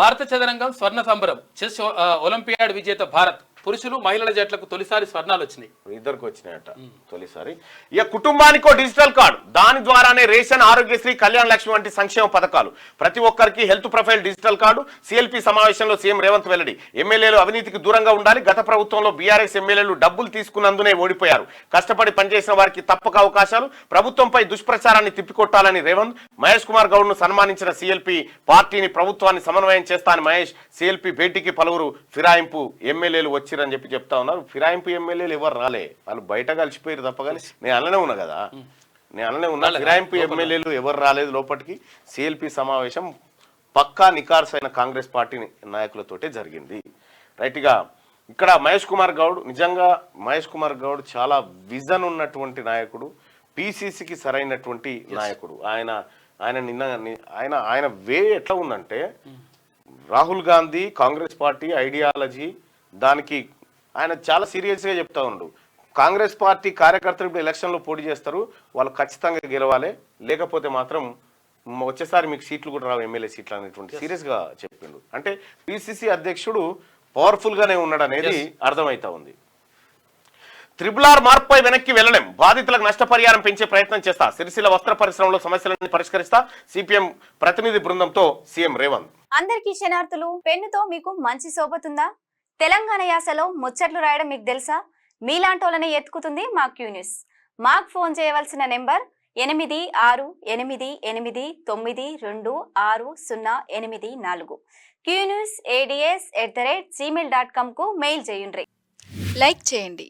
భారత చదరంగం స్వర్ణ సంబరం చెస్ ఒలింపియాడ్ విజేత భారత్ పురుషులు మహిళల జట్లకు తొలిసారి స్వర్ణాలు వచ్చినాయి. ఇద్దరికి వచ్చినాయట తొలిసారి. ఇక కుటుంబానికో డిజిటల్ కార్డు, దాని ద్వారానే రేషన్, ఆరోగ్యశ్రీ, కళ్యాణ లక్ష్మి వంటి సంక్షేమ పథకాలు. ప్రతి ఒక్కరికి health profile digital card. CLP సమావేశంలో సీఎం రేవంత్ వెల్లడి. ఎమ్మెల్యేలు అవినీతికి దూరంగా ఉండాలి. గత ప్రభుత్వంలో బీఆర్ఎస్ ఎమ్మెల్యేలు డబ్బులు తీసుకున్నందునే ఓడిపోయారు. కష్టపడి పనిచేసిన వారికి తప్పక అవకాశాలు. ప్రభుత్వంపై దుష్ప్రచారాన్ని తిప్పికొట్టాలని రేవంత్. మహేష్ కుమార్ గౌడ్ ను సన్మానించిన సిఎల్పి. పార్టీని ప్రభుత్వాన్ని సమన్వయం చేస్తానని మహేష్. సిఎల్పి భేటీకి పలువురు ఫిరాయింపు ఎమ్మెల్యేలు వచ్చిరని చెప్పి చెప్తా ఉన్నారు. ఫిరాయింపు ఎమ్మెల్యేలు ఎవరు రాలే, వాళ్ళు బయట కలిసిపోయారు తప్ప. కానీ నేను అలానే ఉన్నా కదా, నేను అలానే ఉన్నా. ఫిరాయింపు ఎమ్మెల్యేలు ఎవరు రాలేదు లోపలికి. సిఎల్పి సమావేశం పక్కా నికార్సైన కాంగ్రెస్ పార్టీ నాయకులతోటే జరిగింది. రైట్గా ఇక్కడ మహేష్ కుమార్ గౌడ్, నిజంగా మహేష్ కుమార్ గౌడ్ చాలా విజన్ ఉన్నటువంటి నాయకుడు, పిసిసికి సరైనటువంటి నాయకుడు. ఆయన వే ఎట్లా ఉందంటే, రాహుల్ గాంధీ కాంగ్రెస్ పార్టీ ఐడియాలజీ దానికి ఆయన చాలా సీరియస్గా చెప్తా ఉండు. కాంగ్రెస్ పార్టీ కార్యకర్తలు ఇప్పుడు ఎలక్షన్లో పోటీ చేస్తారు, వాళ్ళు ఖచ్చితంగా గెలవాలి, లేకపోతే మాత్రం వచ్చేసారి మీకు సీట్లు కూడా రావు, ఎమ్మెల్యే సీట్లు అనేటువంటి సీరియస్గా చెప్పిండు. అంటే పిసిసి అధ్యక్షుడు పవర్ఫుల్గానే ఉన్నాడు అనేది అర్థమవుతా ఉంది. త్రిబుల్ మార్పుపై వెనక్కి వెళ్ళలేం, బాధితులకు నష్టపరిహారం పెంచే ప్రయత్నం చేస్తా, సిరిసిల్ల వస్త్ర పరిశ్రమలో సమస్యలను పరిష్కరిస్తా, సిపిఎం ప్రతినిధి బృందంతో సీఎం రేవంత్. అందరికీ క్షణార్థులు. పెన్నుతో మీకు మంచి సోబతుందా? తెలంగాణ యాసలో ముచ్చట్లు రాయడం మీకు తెలుసా? మీలాంటోళ్ళనే ఎత్తుకుతుంది మా క్యూ న్యూస్. మాకు ఫోన్ చేయవలసిన నెంబర్ 8668926084. qnews@gmail.com కు మెయిల్ చేయండి. లైక్ చేయండి,